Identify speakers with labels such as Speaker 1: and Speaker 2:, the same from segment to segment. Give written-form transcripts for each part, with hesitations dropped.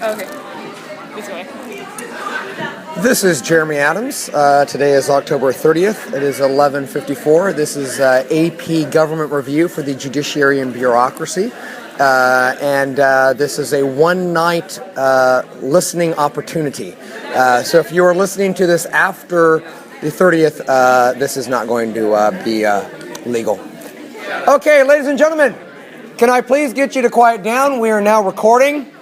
Speaker 1: Okay. This way.
Speaker 2: This is Jeremy Adams. Today is October 30th. It is 11:54. This is AP Government Review for the Judiciary and Bureaucracy. This is a one-night listening opportunity. So if you are listening to this after the 30th, this is not going to be legal. Okay, ladies and gentlemen, can I please get you to quiet down? We are now recording.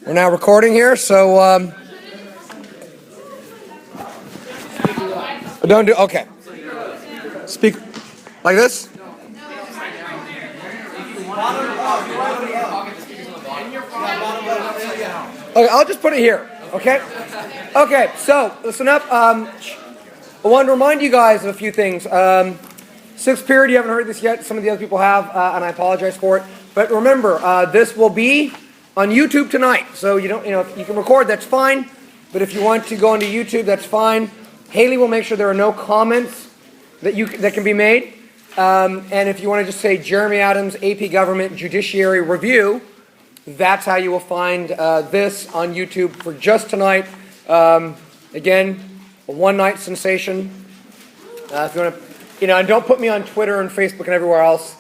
Speaker 2: We're now recording here, so don't do. Okay. Speak like this. Okay, I'll just put it here. Okay. Okay. So listen up. I wanted to remind you guys of a few things. Sixth period. You haven't heard this yet. Some of the other people have, and I apologize for it. But remember, this will be on YouTube tonight. So you can record. That's fine. But if you want to go onto YouTube, that's fine. Haley will make sure there are no comments that can be made. And if you want to just say Jeremy Adams, AP Government Judiciary Review, that's how you will find this on YouTube for just tonight. Again, a one-night sensation. If you want to, and don't put me on Twitter and Facebook and everywhere else,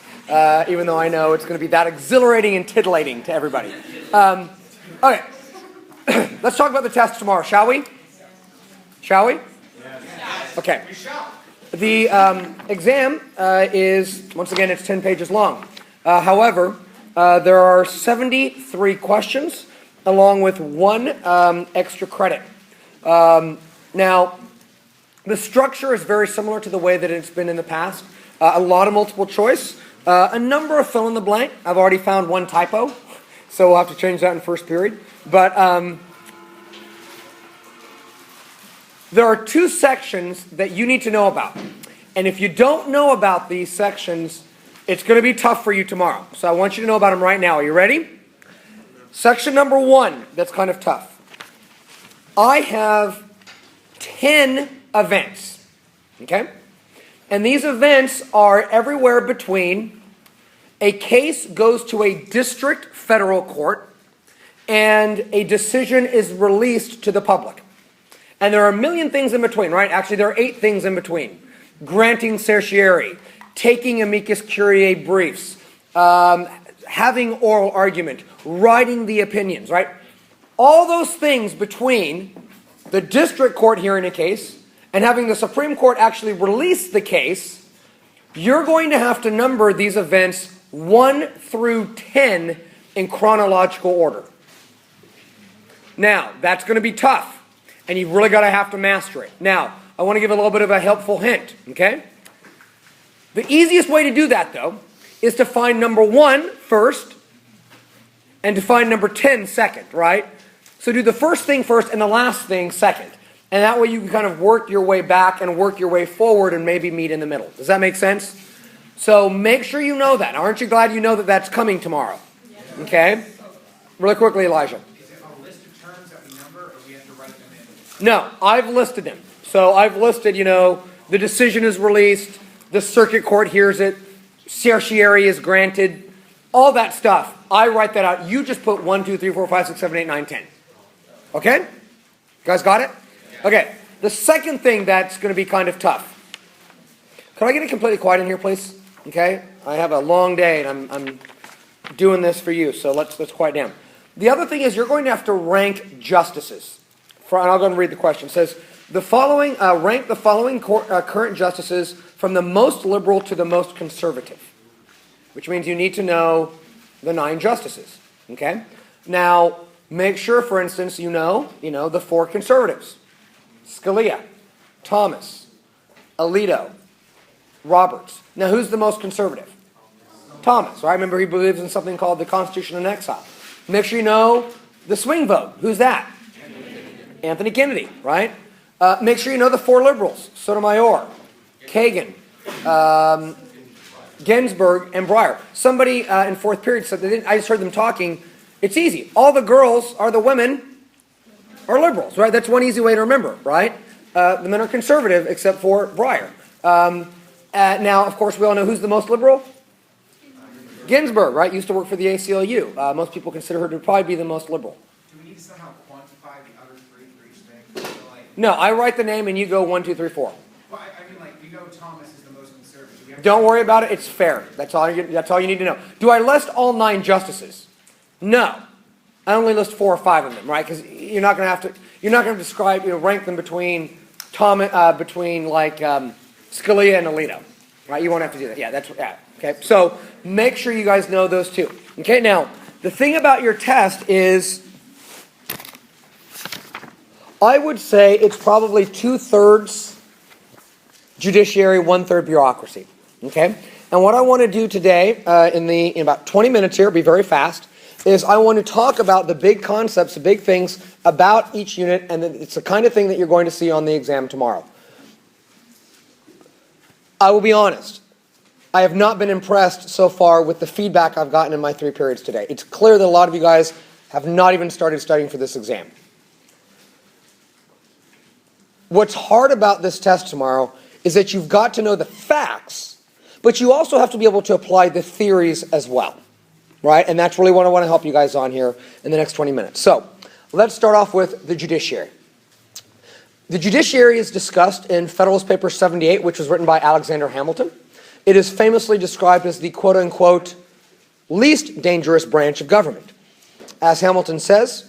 Speaker 2: even though I know it's going to be that exhilarating and titillating to everybody. Okay, let's talk about the test tomorrow, shall we? Shall we? Okay. The exam is, once again, it's 10 pages long. However, there are 73 questions along with one extra credit. Now, the structure is very similar to the way that it's been in the past. A lot of multiple choice, a number of fill in the blank. I've already found one typo, so we'll have to change that in first period. But there are two sections that you need to know about. And if you don't know about these sections, it's going to be tough for you tomorrow. So I want you to know about them right now. Are you ready? Section number 1, that's kind of tough. I have 10 events. Okay? And these events are everywhere between a case goes to a district federal court and a decision is released to the public. And there are a million things in between, right? Actually, there are 8 things in between. Granting certiorari, taking amicus curiae briefs, having oral argument, writing the opinions, right? All those things between the district court hearing a case and having the Supreme Court actually release the case, you're going to have to number these events 1 through 10 in chronological order. Now, that's going to be tough. And you've really got to have to master it. Now, I want to give a little bit of a helpful hint, okay? The easiest way to do that, though, is to find number 1 first and to find number 10 second, right? So do the first thing first and the last thing second. And that way you can kind of work your way back and work your way forward and maybe meet in the middle. Does that make sense? So make sure you know that. Aren't you glad you know that that's coming tomorrow? Okay? Really quickly, Elijah. No, I've listed them. So I've listed, the decision is released, the circuit court hears it, certiorari is granted, all that stuff. I write that out. You just put 1, 2, 3, 4, 5, 6, 7, 8, 9, 10. Okay? You guys got it? Okay. The second thing that's going to be kind of tough. Can I get it completely quiet in here, please? Okay? I have a long day and I'm doing this for you, so let's quiet down. The other thing is you're going to have to rank justices. And I'll go and read the question. It says, rank the following current justices from the most liberal to the most conservative, which means you need to know the 9 justices. Okay? Now, make sure, for instance, you know the 4 conservatives: Scalia, Thomas, Alito, Roberts. Now, who's the most conservative? Thomas. Right? Remember, he believes in something called the Constitution in Exile. Make sure you know the swing vote. Who's that? Anthony Kennedy, right? Make sure you know the 4 liberals: Sotomayor, Kagan, Ginsburg, and Breyer. Somebody in fourth period said, I just heard them talking, it's easy. All the girls are the women are liberals, right? That's one easy way to remember, right? The men are conservative except for Breyer. Now, of course, we all know who's the most liberal? Ginsburg, right? Used to work for the ACLU. Most people consider her to probably be the most liberal.
Speaker 3: you somehow quantify the other three for each thing? So like,
Speaker 2: No, I write the name and you go 1, 2, 3, 4.
Speaker 3: well, I mean, like, you know Thomas is the most conservative. We have
Speaker 2: Don't worry about it. It's fair. That's all you need to know. Do I list all 9 justices? No. I only list 4 or 5 of them, right? Because you're not going to describe, rank them between Scalia and Alito, right? You won't have to do that. Yeah. Okay. So make sure you guys know those 2. Okay. Now the thing about your test is, I would say it's probably 2/3 judiciary, 1/3 bureaucracy. Okay. And what I want to do today, in about 20 minutes here, be very fast, is I want to talk about the big concepts, the big things about each unit, and it's the kind of thing that you're going to see on the exam tomorrow. I will be honest. I have not been impressed so far with the feedback I've gotten in my 3 periods today. It's clear that a lot of you guys have not even started studying for this exam. What's hard about this test tomorrow is that you've got to know the facts, but you also have to be able to apply the theories as well. Right? And that's really what I want to help you guys on here in the next 20 minutes. So, let's start off with the judiciary. The judiciary is discussed in Federalist Paper 78, which was written by Alexander Hamilton. It is famously described as the quote-unquote least dangerous branch of government. As Hamilton says,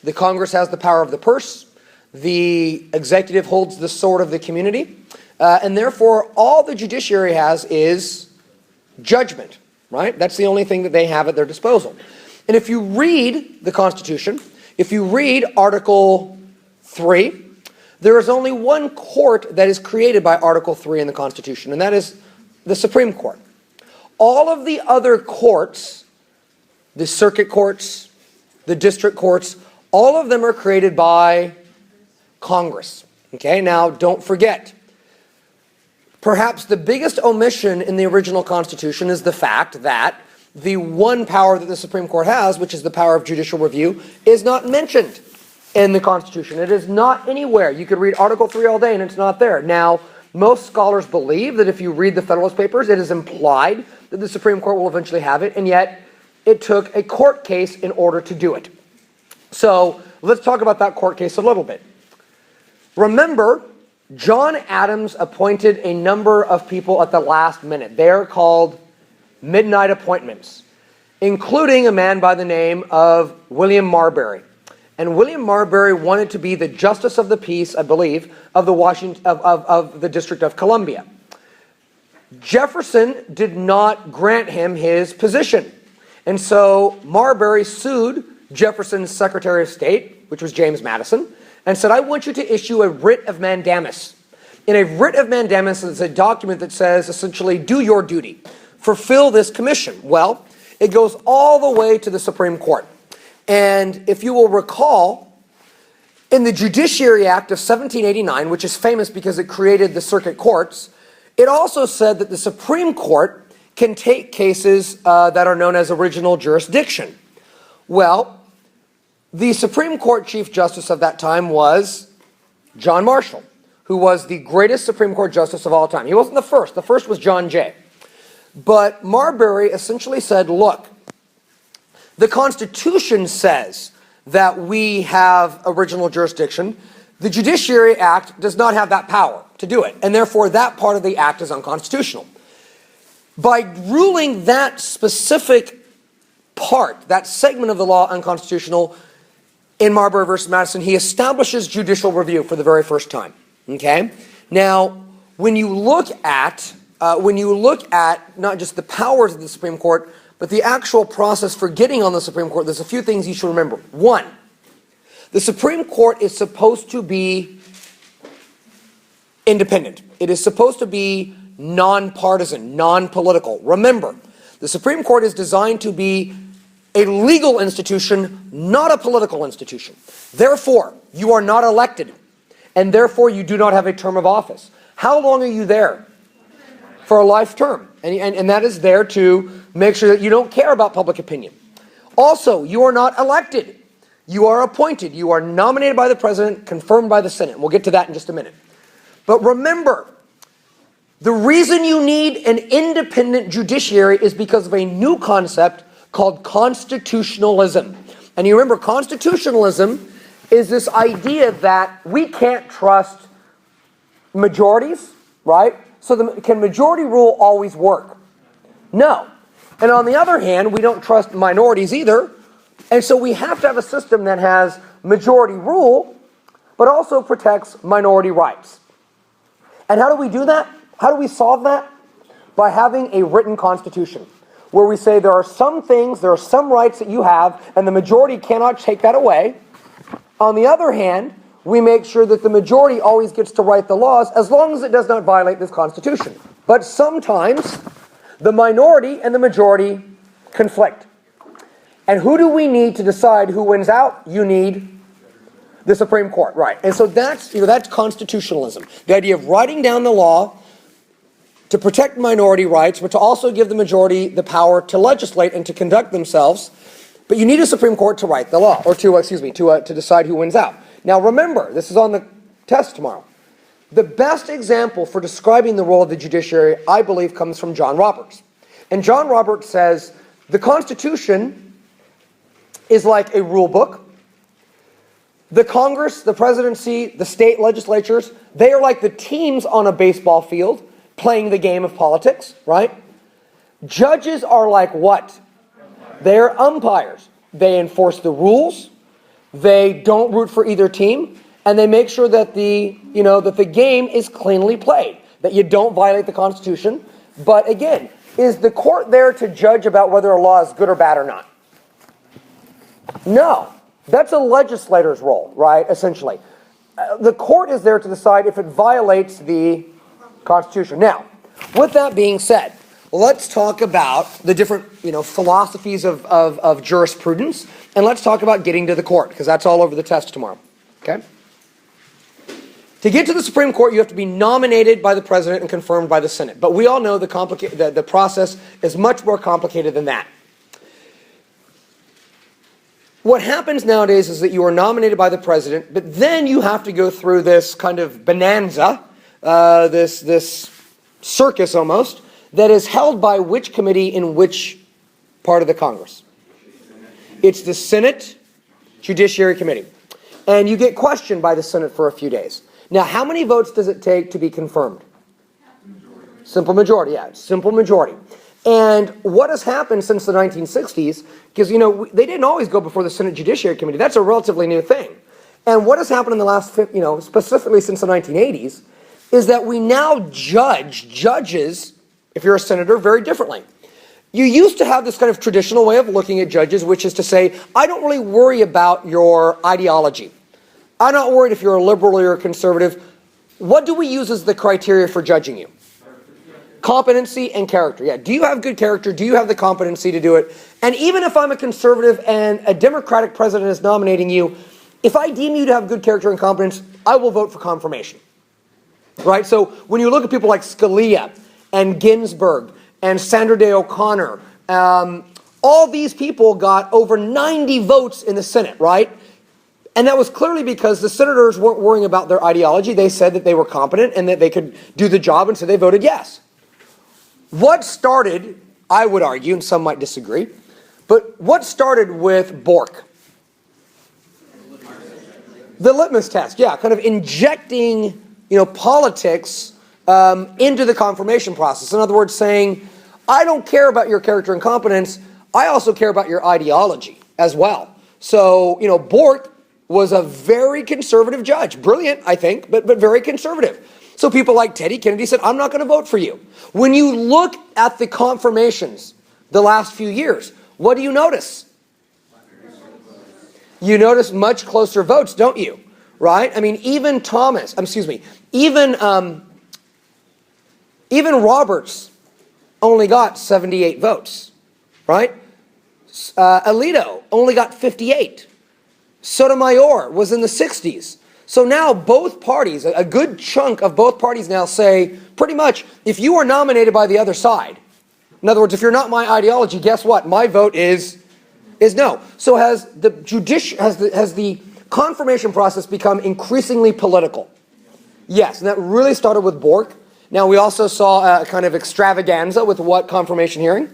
Speaker 2: the Congress has the power of the purse, the executive holds the sword of the community, and therefore all the judiciary has is judgment. Right? That's the only thing that they have at their disposal. And if you read the Constitution, if you read Article 3, there is only one court that is created by Article 3 in the Constitution, and that is the Supreme Court. All of the other courts, the circuit courts, the district courts, all of them are created by Congress. Okay, now don't forget, perhaps the biggest omission in the original Constitution is the fact that the one power that the Supreme Court has, which is the power of judicial review, is not mentioned in the Constitution. It is not anywhere. You could read Article 3 all day and it's not there. Now, most scholars believe that if you read the Federalist Papers, it is implied that the Supreme Court will eventually have it, and yet it took a court case in order to do it. So, let's talk about that court case a little bit. Remember, John Adams appointed a number of people at the last minute. They are called midnight appointments, including a man by the name of William Marbury. And William Marbury wanted to be the Justice of the Peace, I believe, of the District of Columbia. Jefferson did not grant him his position. And so Marbury sued Jefferson's Secretary of State, which was James Madison, and said, I want you to issue a writ of mandamus. And a writ of mandamus is a document that says, essentially, do your duty. Fulfill this commission. Well, it goes all the way to the Supreme Court. And if you will recall, in the Judiciary Act of 1789, which is famous because it created the circuit courts, it also said that the Supreme Court can take cases that are known as original jurisdiction. Well, the Supreme Court Chief Justice of that time was John Marshall, who was the greatest Supreme Court Justice of all time. He wasn't the first. The first was John Jay. But Marbury essentially said, look, the Constitution says that we have original jurisdiction. The Judiciary Act does not have that power to do it, and therefore that part of the act is unconstitutional. By ruling that specific part, that segment of the law unconstitutional, in Marbury versus Madison, he establishes judicial review for the very first time. Okay? Now, when you look at not just the powers of the Supreme Court, but the actual process for getting on the Supreme Court, there's a few things you should remember. One, the Supreme Court is supposed to be independent. It is supposed to be non-partisan, non-political. Remember, the Supreme Court is designed to be a legal institution, not a political institution. Therefore, you are not elected, and therefore you do not have a term of office. How long are you there? For a life term. And that is there to make sure that you don't care about public opinion. Also, you are not elected. You are appointed. You are nominated by the president, confirmed by the Senate. We'll get to that in just a minute. But remember, the reason you need an independent judiciary is because of a new concept called constitutionalism. And you remember, constitutionalism is this idea that we can't trust majorities, right? So can majority rule always work? No. And on the other hand, we don't trust minorities either. And so we have to have a system that has majority rule, but also protects minority rights. And how do we do that? How do we solve that? By having a written constitution, where we say there are some things, there are some rights that you have, and the majority cannot take that away. On the other hand, we make sure that the majority always gets to write the laws as long as it does not violate this Constitution. But sometimes the minority and the majority conflict. And who do we need to decide who wins out? You need the Supreme Court, right? And so that's constitutionalism. The idea of writing down the law to protect minority rights, but to also give the majority the power to legislate and to conduct themselves. But you need a Supreme Court to write the law, or to decide who wins out. Now remember, this is on the test tomorrow. The best example for describing the role of the judiciary, I believe, comes from John Roberts. And John Roberts says, the Constitution is like a rule book. The Congress, the presidency, the state legislatures, they are like the teams on a baseball field playing the game of politics, right? Judges are like what? They're umpires. They enforce the rules. They don't root for either team, and they make sure that the game is cleanly played, that you don't violate the Constitution. But again, is the court there to judge about whether a law is good or bad or not? No. That's a legislator's role, right, essentially. The court is there to decide if it violates the Constitution. Now, with that being said, let's talk about the different, philosophies of jurisprudence, and let's talk about getting to the court, because that's all over the test tomorrow. Okay? To get to the Supreme Court, you have to be nominated by the president and confirmed by the Senate. But we all know the process is much more complicated than that. What happens nowadays is that you are nominated by the president, but then you have to go through this kind of bonanza, this circus almost, that is held by which committee in which part of the Congress? It's the Senate Judiciary Committee. And you get questioned by the Senate for a few days. Now, how many votes does it take to be confirmed? Simple majority, yeah, simple majority. And what has happened since the 1960s, because, they didn't always go before the Senate Judiciary Committee. That's a relatively new thing. And what has happened in the last, specifically since the 1980s, is that we now judge judges, if you're a senator, very differently. You used to have this kind of traditional way of looking at judges, which is to say, I don't really worry about your ideology. I'm not worried if you're a liberal or a conservative. What do we use as the criteria for judging you? Competency and character. Yeah. Do you have good character? Do you have the competency to do it? And even if I'm a conservative and a Democratic president is nominating you, if I deem you to have good character and competence, I will vote for confirmation. Right? So when you look at people like Scalia and Ginsburg and Sandra Day O'Connor, all these people got over 90 votes in the Senate, right? And that was clearly because the senators weren't worrying about their ideology. They said that they were competent and that they could do the job, and so they voted yes. What started, I would argue, and some might disagree, but what started with Bork? The litmus test, yeah, kind of injecting, politics into the confirmation process. In other words, saying, I don't care about your character and competence, I also care about your ideology as well. So, Bork was a very conservative judge. Brilliant, I think, but very conservative. So people like Teddy Kennedy said, I'm not going to vote for you. When you look at the confirmations the last few years, what do you notice? You notice much closer votes, don't you? Right? I mean, even Roberts only got 78 votes, right? Alito only got 58. Sotomayor was in the 60s. So now both parties, a good chunk of both parties now say, pretty much, if you are nominated by the other side, in other words, if you're not my ideology, guess what? My vote is no. So has the confirmation process become increasingly political? Yes, and that really started with Bork. Now we also saw a kind of extravaganza with what confirmation hearing?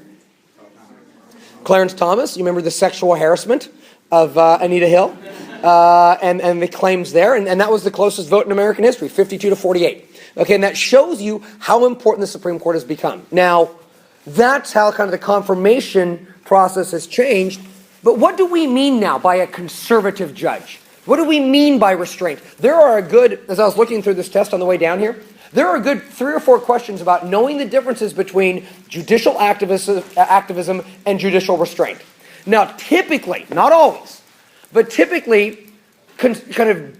Speaker 2: Clarence Thomas, you remember the sexual harassment Anita Hill and the claims there. And that was the closest vote in American history, 52 to 48. Okay, and that shows you how important the Supreme Court has become. Now, that's how kind of the confirmation process has changed. But what do we mean now by a conservative judge? What do we mean by restraint? There are a good, as I was looking through this test on the way down here, there are a good 3 or 4 questions about knowing the differences between judicial activism and judicial restraint. Now, typically, not always, but typically, kind of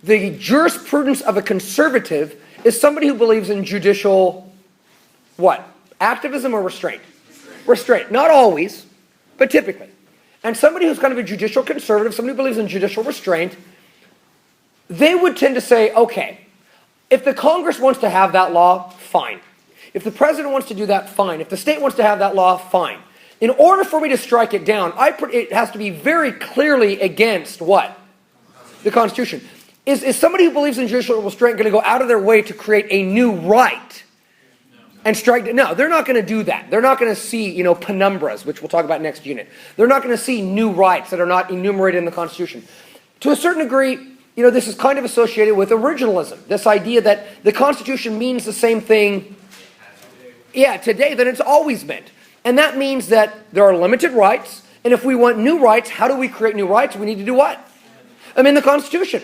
Speaker 2: the jurisprudence of a conservative is somebody who believes in judicial, what? Activism or restraint? Restraint. Not always, but typically. And somebody who's kind of a judicial conservative, somebody who believes in judicial restraint, they would tend to say, okay, if the Congress wants to have that law, fine. If the president wants to do that, fine. If the state wants to have that law, fine. In order for me to strike it down, it has to be very clearly against what? The Constitution. Is somebody who believes in judicial restraint going to go out of their way to create a new right and strike it? No, they're not going to do that. They're not going to see, penumbras, which we'll talk about next unit. They're not going to see new rights that are not enumerated in the Constitution. To a certain degree, this is kind of associated with originalism. This idea that the Constitution means the same thing, today than it's always meant. And that means that there are limited rights, and if we want new rights, how do we create new rights? We need to do what? The Constitution.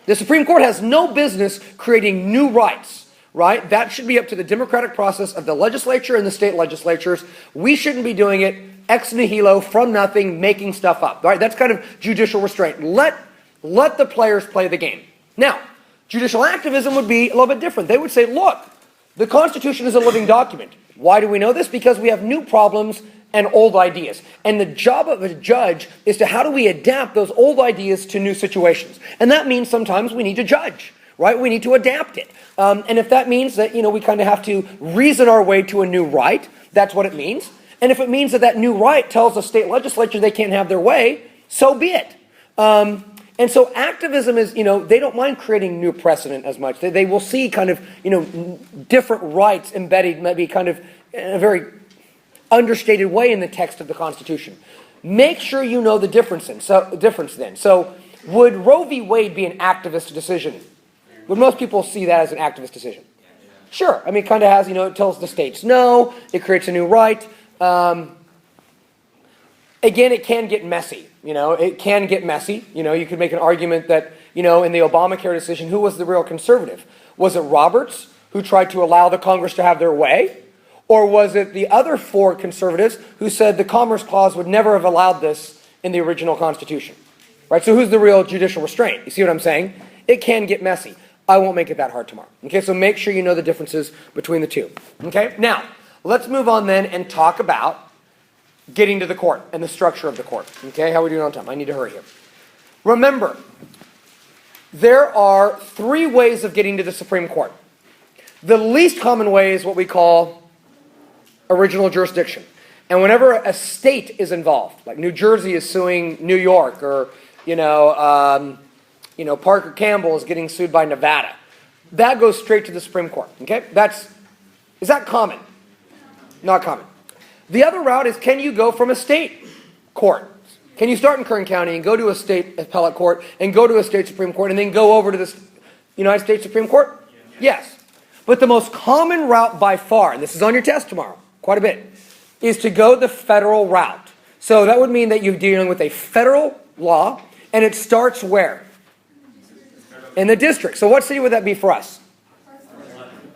Speaker 2: The Supreme Court has no business creating new rights, right? That should be up to the democratic process of the legislature and the state legislatures. We shouldn't be doing it ex nihilo, from nothing, making stuff up, right? That's kind of judicial restraint. Let the players play the game. Now, judicial activism would be a little bit different. They would say, look, the Constitution is a living document. Why do we know this? Because we have new problems and old ideas. And the job of a judge is to how do we adapt those old ideas to new situations. And that means sometimes we need to judge, right? We need to adapt it. And if that means that, we kind of have to reason our way to a new right, that's what it means. And if it means that new right tells the state legislature they can't have their way, so be it. And so activism is, they don't mind creating new precedent as much. They will see kind of, different rights embedded maybe kind of in a very understated way in the text of the Constitution. Make sure you know the difference then. So would Roe v. Wade be an activist decision? Would most people see that as an activist decision? Sure. It kind of has, it tells the states no, it creates a new right. Again, it can get messy. It can get messy. You could make an argument that, in the Obamacare decision, who was the real conservative? Was it Roberts, who tried to allow the Congress to have their way? Or was it the other 4 conservatives who said the Commerce Clause would never have allowed this in the original Constitution? Right? So who's the real judicial restraint? You see what I'm saying? It can get messy. I won't make it that hard tomorrow. Okay, so make sure you know the differences between the two. Okay, now, let's move on then and talk about getting to the court and the structure of the court. Okay, how are we doing on time? I need to hurry here. Remember, there are 3 ways of getting to the Supreme Court. The least common way is what we call original jurisdiction. And whenever a state is involved, like New Jersey is suing New York, or Parker Campbell is getting sued by Nevada, that goes straight to the Supreme Court. Okay, is that common? Not common. The other route is, can you go from a state court? Can you start in Kern County and go to a state appellate court and go to a state Supreme Court and then go over to the United States Supreme Court? Yes. But the most common route by far, and this is on your test tomorrow, quite a bit, is to go the federal route. So that would mean that you're dealing with a federal law, and it starts where? In the district. So what city would that be for us?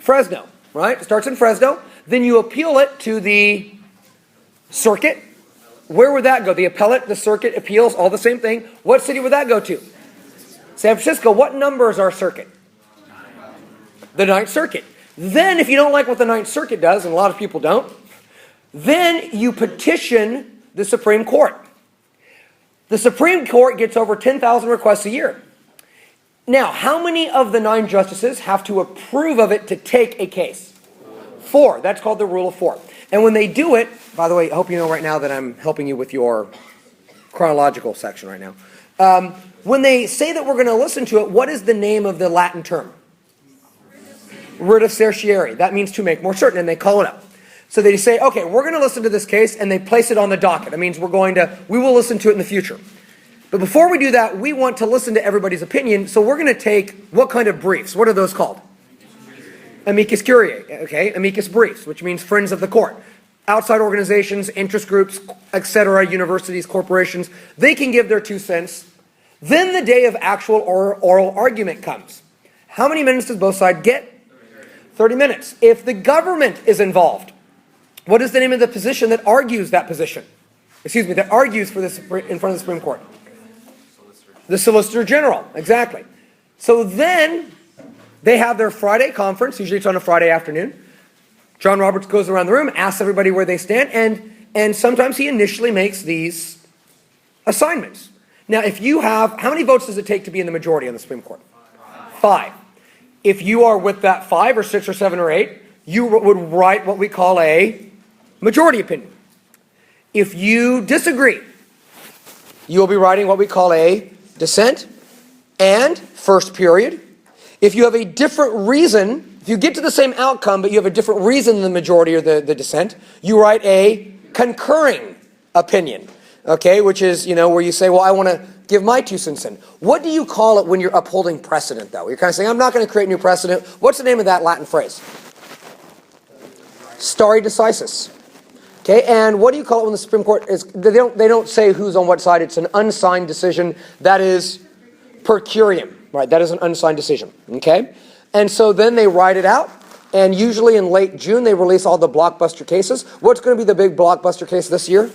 Speaker 2: Fresno, right? It starts in Fresno. Then you appeal it to the circuit. Where would that go? The appellate, the circuit, appeals, all the same thing. What city would that go to? San Francisco. What number is our circuit? The Ninth Circuit. Then, if you don't like what the Ninth Circuit does, and a lot of people don't, then you petition the Supreme Court. The Supreme Court gets over 10,000 requests a year. Now, how many of the 9 justices have to approve of it to take a case? 4. That's called the rule of 4. And when they do it, by the way, I hope you know right now that I'm helping you with your chronological section right now. When they say that we're going to listen to it, what is the name of the Latin term? Writ of certiorari. That means to make more certain, and they call it up. So they say, okay, we're going to listen to this case, and they place it on the docket. That means we will listen to it in the future. But before we do that, we want to listen to everybody's opinion, so we're going to take what kind of briefs? What are those called? Amicus curiae, okay? Amicus briefs, which means friends of the court. Outside organizations, interest groups, etc., universities, corporations, they can give their 2 cents. Then the day of actual oral argument comes. How many minutes does both sides get? 30 minutes. If the government is involved, what is the name of the position that argues that position? That argues for this in front of the Supreme Court? The Solicitor General, exactly. So then they have their Friday conference, usually it's on a Friday afternoon. John Roberts goes around the room, asks everybody where they stand, and sometimes he initially makes these assignments. Now, if you have, how many votes does it take to be in the majority on the Supreme Court? 5. If you are with that 5 or 6 or 7 or 8, you would write what we call a majority opinion. If you disagree, you will be writing what we call a dissent and first period. If you have a different reason, if you get to the same outcome but you have a different reason than the majority or the dissent, you write a concurring opinion, okay, which is, where you say, well, I want to give my 2 cents in. What do you call it when you're upholding precedent, though? You're kind of saying, I'm not going to create new precedent. What's the name of that Latin phrase? Stare decisis. Okay, and what do you call it when the Supreme Court is, they don't say who's on what side, it's an unsigned decision, that is per curiam, right, that is an unsigned decision, okay? And so then they write it out, and usually in late June they release all the blockbuster cases. What's going to be the big blockbuster case this year?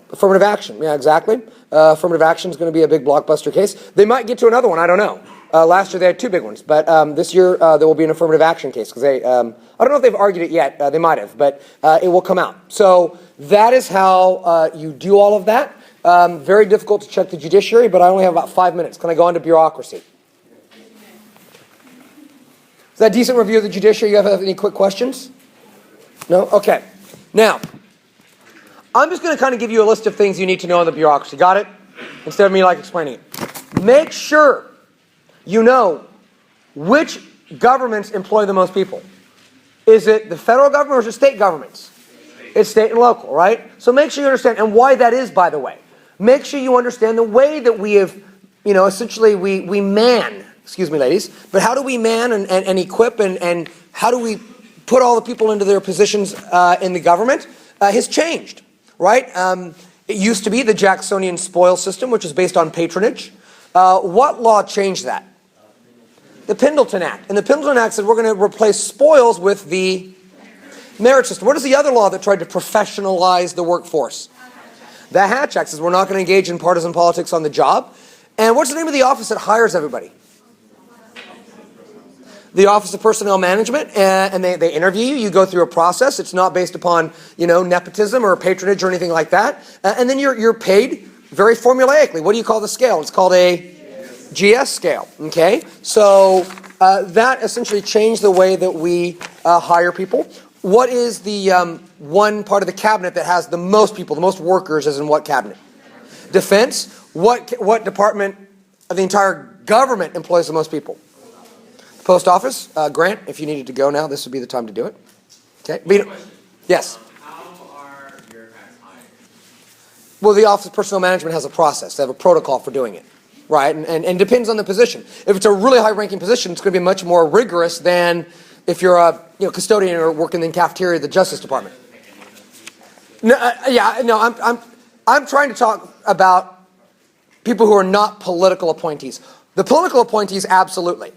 Speaker 2: Affirmative action, yeah, exactly. Affirmative action is going to be a big blockbuster case. They might get to another one, I don't know. Last year they had 2 big ones, but this year there will be an affirmative action case because they, I don't know if they've argued it yet, they might have, but it will come out. So that is how you do all of that. Very difficult to check the judiciary, but I only have about 5 minutes. Can I go on to bureaucracy? Is that a decent review of the judiciary? You have any quick questions? No? Okay. Now, I'm just going to kind of give you a list of things you need to know on the bureaucracy. Got it? Instead of me explaining it. Make sure you know which governments employ the most people. Is it the federal government or is it state governments? It's state and local, right? So make sure you understand, and why that is, by the way. Make sure you understand the way that we have, essentially we man, excuse me ladies, but how do we man and equip and how do we put all the people into their positions in the government has changed, right? It used to be the Jacksonian spoil system, which is based on patronage. What law changed that? The Pendleton Act. And the Pendleton Act said we're going to replace spoils with the merit system. What is the other law that tried to professionalize the workforce? The Hatch Act says we're not going to engage in partisan politics on the job. And what's the name of the office that hires everybody? The Office of Personnel Management, and they interview you. You go through a process. It's not based upon, nepotism or patronage or anything like that. And then you're paid very formulaically. What do you call the scale? It's called a GS scale, okay? So that essentially changed the way that we hire people. What is the one part of the cabinet that has the most people, the most workers, as in what cabinet? Defense. What department of the entire government employs the most people? Post office. Grant, if you needed to go now, this would be the time to do it. Okay. Yes.
Speaker 3: How are bureaucrats hired?
Speaker 2: Well, the Office of Personnel Management has a process. They have a protocol for doing it. Right, and depends on the position. If it's a really high-ranking position, it's going to be much more rigorous than if you're a custodian or working in the cafeteria of the Justice Department. No, I'm trying to talk about people who are not political appointees. The political appointees, absolutely,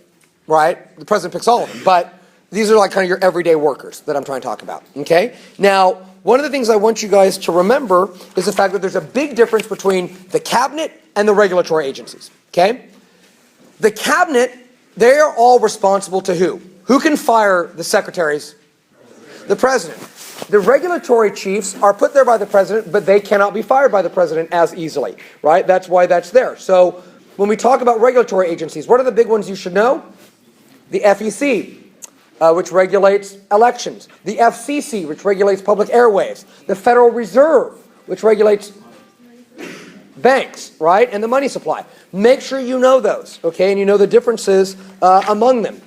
Speaker 2: right? The president picks all of them, but these are kind of your everyday workers that I'm trying to talk about. Okay, now one of the things I want you guys to remember is the fact that there's a big difference between the cabinet and the regulatory agencies, okay? The cabinet, they are all responsible to who? Who can fire the secretaries? The president. The regulatory chiefs are put there by the president, but they cannot be fired by the president as easily, right? That's why that's there. So when we talk about regulatory agencies, what are the big ones you should know? The FEC, which regulates elections. The FCC, which regulates public airwaves. The Federal Reserve, which regulates banks, right, and the money supply. Make sure you know those, okay, and you know the differences among them.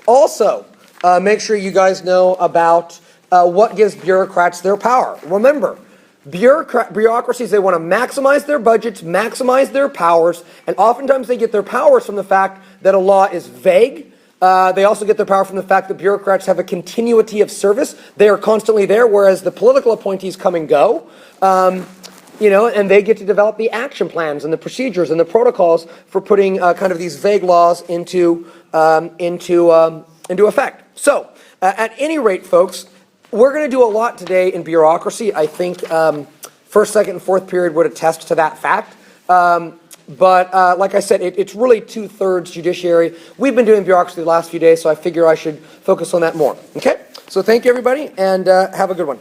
Speaker 2: Also, make sure you guys know about what gives bureaucrats their power. Remember, bureaucracies, they want to maximize their budgets, maximize their powers, and oftentimes they get their powers from the fact that a law is vague. They also get their power from the fact that bureaucrats have a continuity of service. They are constantly there, whereas the political appointees come and go. And they get to develop the action plans and the procedures and the protocols for putting kind of these vague laws into effect. So, at any rate, folks, we're going to do a lot today in bureaucracy. I think first, second, and fourth period would attest to that fact. But like I said, it's really 2/3 judiciary. We've been doing bureaucracy the last few days, so I figure I should focus on that more. Okay? So thank you, everybody, and have a good one.